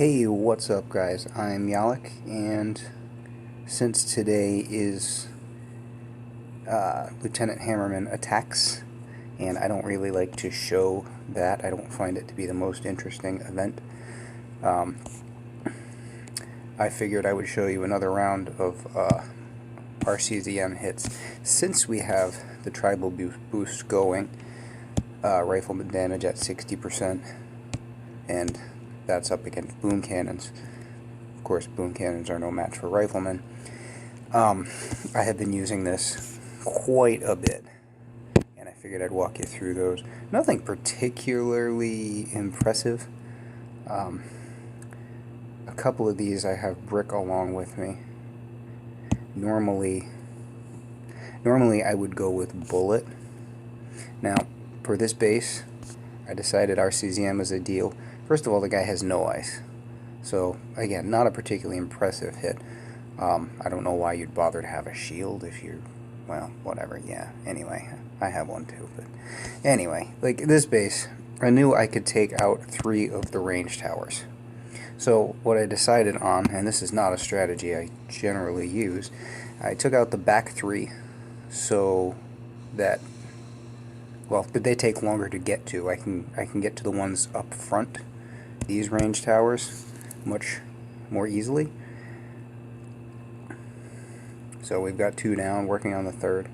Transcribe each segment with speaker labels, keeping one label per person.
Speaker 1: Hey, what's up guys? I'm Yalik, and since today is Lieutenant Hammerman Attacks, and I don't really like to show that, I don't find it to be the most interesting event, I figured I would show you another round of RCZM hits. Since we have the tribal boost going, rifleman damage at 60%, and that's up against boom cannons. Of course, boom cannons are no match for riflemen. I have been using this quite a bit, and I figured I'd walk you through those. Nothing particularly impressive. A couple of these I have brick along with me. Normally I would go with bullet. Now, for this base, I decided RCZM is a deal. First of all, the guy has no ice, so again, not a particularly impressive hit. I don't know why you'd bother to have a shield if you're, well, whatever, yeah. Anyway, I have one too, but anyway, like this base, I knew I could take out 3 of the range towers. So what I decided on, and this is not a strategy I generally use, I took out the back 3 so that, well, but they take longer to get to. I can get to the ones up front, these range towers, much more easily. So we've got 2 down, working on the 3rd,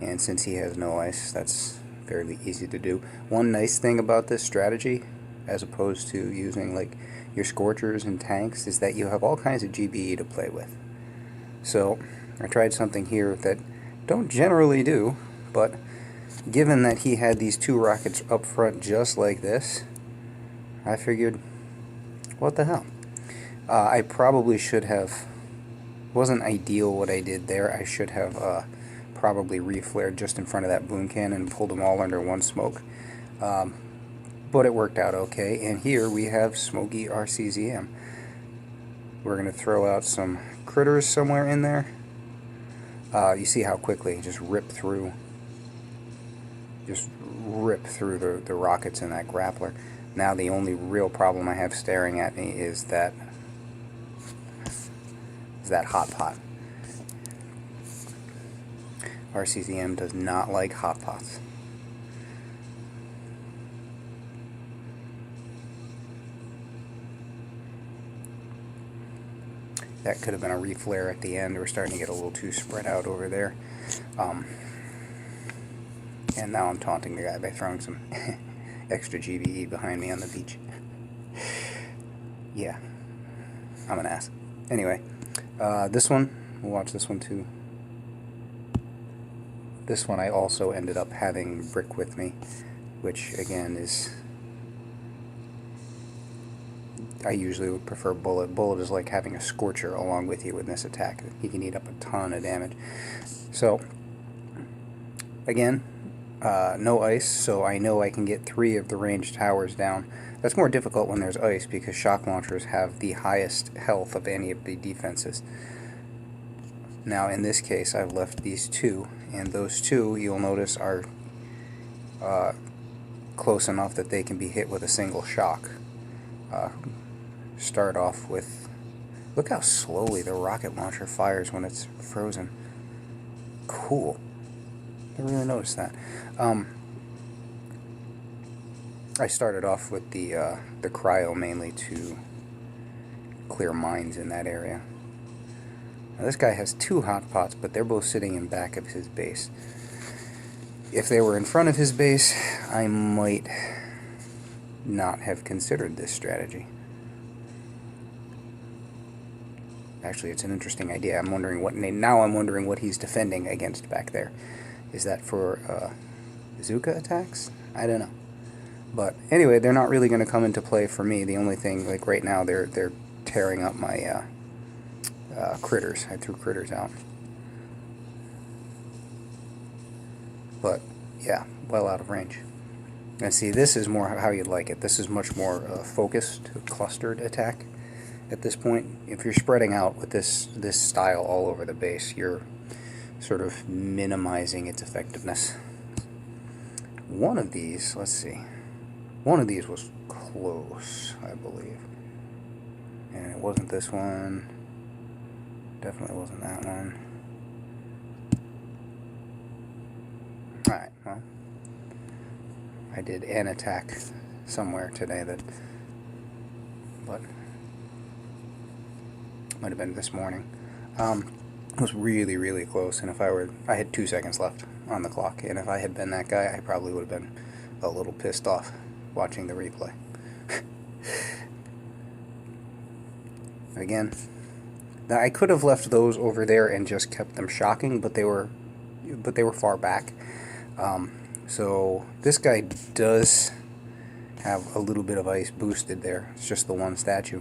Speaker 1: and since he has no ice, that's fairly easy to do. One nice thing about this strategy, as opposed to using like your Scorchers and tanks, is that you have all kinds of GBE to play with. So I tried something here that don't generally do, but given that he had these 2 rockets up front just like this, I figured, what the hell? I probably should have, wasn't ideal what I did there. I should have probably reflared just in front of that boom cannon and pulled them all under one smoke. But it worked out okay, and here we have smoky RCZM. We're going to throw out some critters somewhere in there. You see how quickly just rip through the rockets in that grappler. Now the only real problem I have staring at me is that hot pot. RCZM does not like hot pots. That could have been a reflare at the end. We're starting to get a little too spread out over there. And now I'm taunting the guy by throwing some extra GBE behind me on the beach. Yeah, I'm an ass. Anyway, this one, we'll watch this one too. This one I also ended up having brick with me, which again is, I usually would prefer bullet. Bullet is like having a Scorcher along with you in this attack. He can eat up a ton of damage. So, again, no ice, so I know I can get 3 of the range towers down. That's more difficult when there's ice because shock launchers have the highest health of any of the defenses. Now in this case I've left these 2, and those 2 you'll notice are close enough that they can be hit with a single shock. Start off with, look how slowly the rocket launcher fires when it's frozen. Cool. I really noticed that. I started off with the cryo mainly to clear mines in that area. Now this guy has 2 hot pots, but they're both sitting in back of his base. If they were in front of his base, I might not have considered this strategy. Actually, it's an interesting idea. I'm wondering what he's defending against back there. Is that for bazooka attacks? I don't know. But anyway, they're not really going to come into play for me. The only thing, like right now, they're tearing up my critters. I threw critters out. But yeah, well out of range. And see, this is more how you'd like it. This is much more focused, clustered attack. At this point, if you're spreading out with this style all over the base, you're sort of minimizing its effectiveness. One of these, let's see, one of these was close, I believe. And it wasn't this one. Definitely wasn't that one. Alright, well, I did an attack somewhere today that, but might have been this morning. It was really, really close, and I had 2 seconds left on the clock, and if I had been that guy, I probably would have been a little pissed off watching the replay. Again, I could have left those over there and just kept them shocking, but they were far back. So this guy does have a little bit of ice boosted there. It's just the one statue.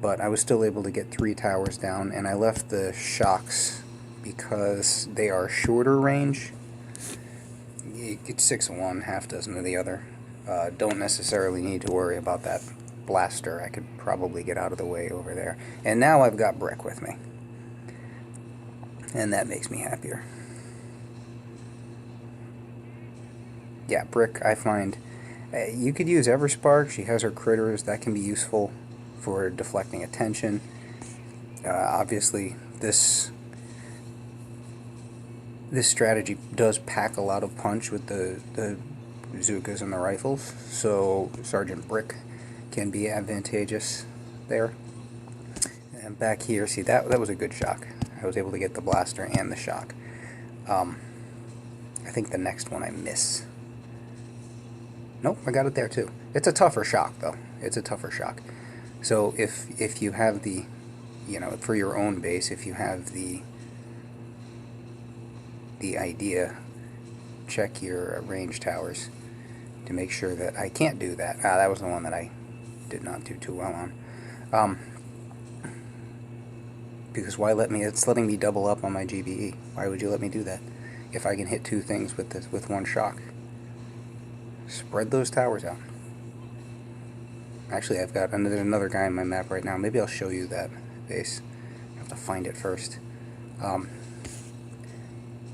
Speaker 1: But I was still able to get 3 towers down, and I left the shocks because they are shorter range. You get 6 of one, half dozen of the other. Don't necessarily need to worry about that blaster. I could probably get out of the way over there. And now I've got Brick with me. And that makes me happier. Yeah, Brick, I find... you could use Everspark. She has her critters. That can be useful for deflecting attention. Obviously, this strategy does pack a lot of punch with the bazookas and the rifles, so Sergeant Brick can be advantageous there. And back here, see, that was a good shock. I was able to get the blaster and the shock. I think the next one I miss. Nope, I got it there too. It's a tougher shock, though. It's a tougher shock. So if you have the, for your own base, if you have the idea, check your range towers to make sure that I can't do that. That was the one that I did not do too well on. Because it's letting me double up on my GBE. Why would you let me do that? If I can hit 2 things with one shock. Spread those towers out. Actually, there's another guy on my map right now. Maybe I'll show you that base. I have to find it first.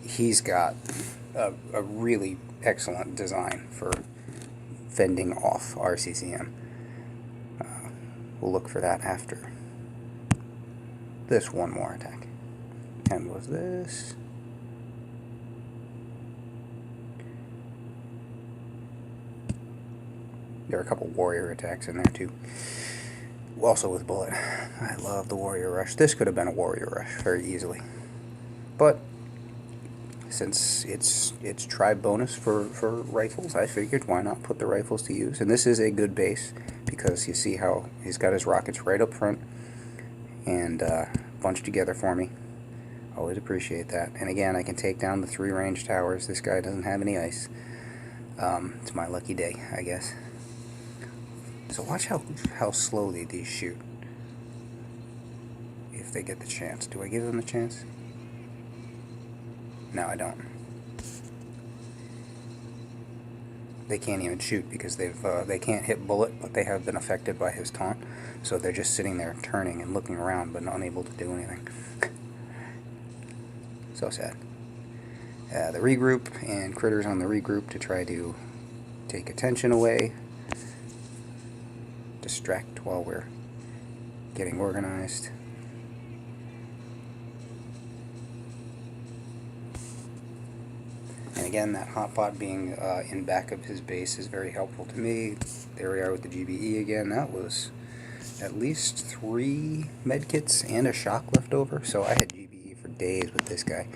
Speaker 1: He's got a really excellent design for fending off RCZM. We'll look for that after this one more attack. And was this? There are a couple warrior attacks in there too. Also with bullet. I love the warrior rush. This could have been a warrior rush very easily. But since it's tribe bonus for rifles, I figured why not put the rifles to use. And this is a good base because you see how he's got his rockets right up front and bunched together for me. Always appreciate that. And again, I can take down the 3 range towers. This guy doesn't have any ice. It's my lucky day, I guess. So watch how slowly these shoot. If they get the chance. Do I give them the chance? No, I don't. They can't even shoot because they can't hit bullet, but they have been affected by his taunt. So they're just sitting there turning and looking around, but unable to do anything. So sad. The regroup and critters on the regroup to try to take attention away. Distract while we're getting organized. And again, that hotpot being in back of his base is very helpful to me. There we are with the GBE again. That was at least 3 medkits and a shock left over. So I had GBE for days with this guy.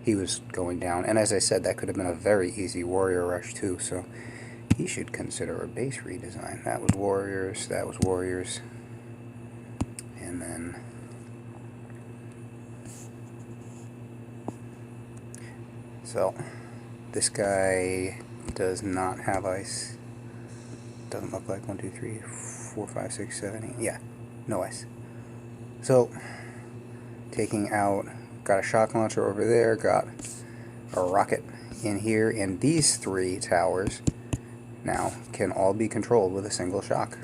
Speaker 1: He was going down. And as I said, that could have been a very easy warrior rush too. So he should consider a base redesign. That was warriors, that was warriors. And then so this guy does not have ice. Doesn't look like 1, 2, 3, 4, 5, 6, 7, 8. Yeah, no ice. So taking out, got a shock launcher over there, got a rocket in here, and these 3 towers now can all be controlled with a single shock.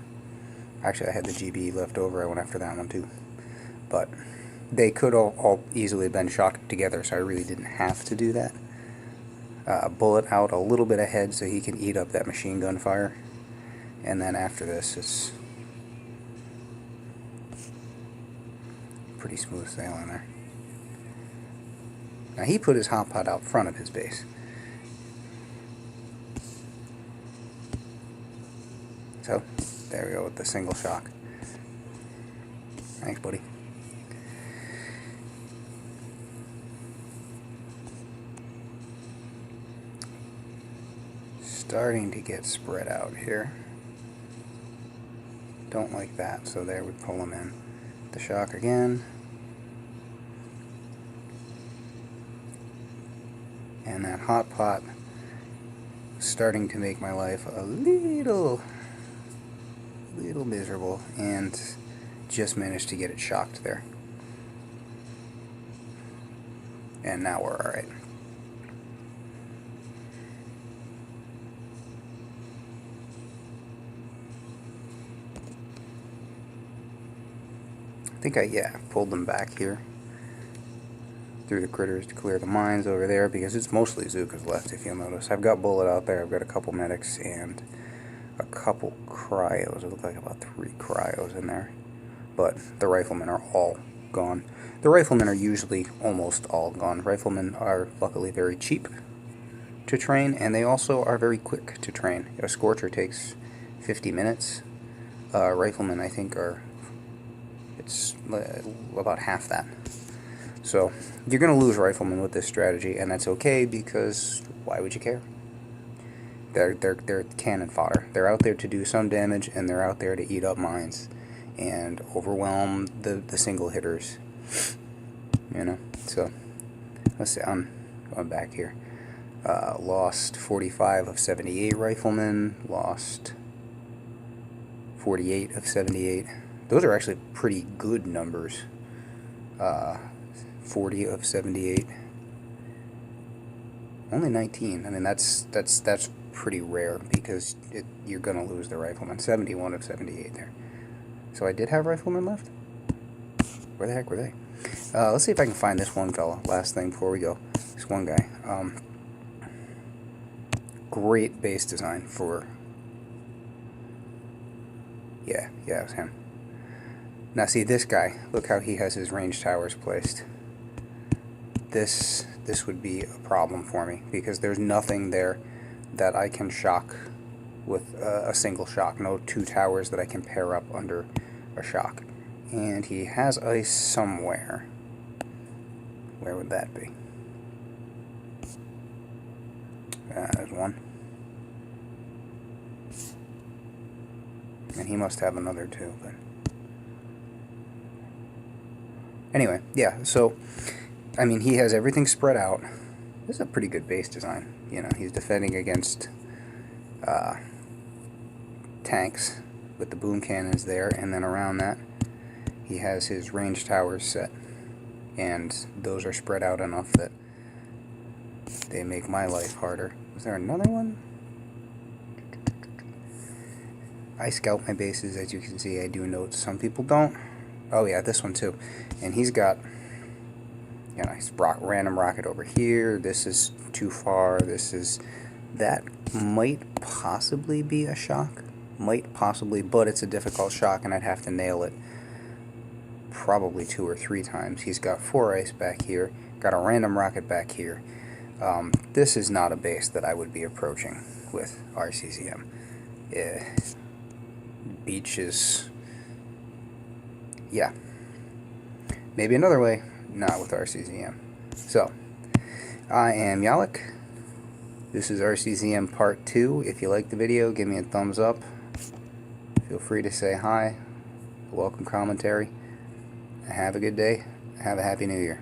Speaker 1: Actually, I had the GB left over. I went after that one too. But they could all easily have been shocked together, so I really didn't have to do that. Bullet out a little bit ahead so he can eat up that machine gun fire. And then after this, it's pretty smooth sailing there. Now he put his hot pot out front of his base. So, there we go with the single shock. Thanks, buddy. Starting to get spread out here. Don't like that, so there we pull him in. The shock again. And that hot pot starting to make my life a little miserable, and just managed to get it shocked there. And now we're alright. I think I pulled them back here through the critters to clear the mines over there, because it's mostly Zookas left, if you'll notice. I've got Bullet out there, I've got a couple medics and a couple cryos. It looked like about 3 cryos in there. But the riflemen are all gone. The riflemen are usually almost all gone. Riflemen are luckily very cheap to train, and they also are very quick to train. A Scorcher takes 50 minutes. Riflemen, I think, it's about half that. So you're going to lose riflemen with this strategy, and that's okay, because why would you care? They're cannon fodder. They're out there to do some damage, and they're out there to eat up mines and overwhelm the single hitters. You know. So let's see. I'm going back here. Lost 45 of 78 riflemen. Lost 48 of 78. Those are actually pretty good numbers. 40 of 78. Only 19. I mean, that's pretty rare, because you're gonna lose the riflemen. 71 of 78 there. So I did have riflemen left. Where the heck were they? Let's see if I can find this one fella. Last thing before we go. This one guy. Great base design for. Yeah, it was him. Now see this guy, look how he has his range towers placed. This would be a problem for me, because there's nothing there that I can shock with a single shock. No 2 towers that I can pair up under a shock. And he has ice somewhere. Where would that be? There's one. And he must have another too, but anyway, yeah, so I mean, he has everything spread out. This is a pretty good base design. You know, he's defending against tanks with the boom cannons there, and then around that he has his range towers set, and those are spread out enough that they make my life harder. Was there another one? I scout my bases, as you can see. I do note some people don't. Oh yeah, this one too. And he's got, you know, nice random rocket over here. This is too far. That might possibly be a shock. Might possibly, but it's a difficult shock, and I'd have to nail it probably 2 or 3 times. He's got 4 ice back here. Got a random rocket back here. This is not a base that I would be approaching with RCZM. Beach is, yeah, maybe another way, not with RCZM. So, I am Yalek. This is RCZM Part 2. If you like the video, give me a thumbs up. Feel free to say hi. Welcome commentary. Have a good day. Have a Happy New Year.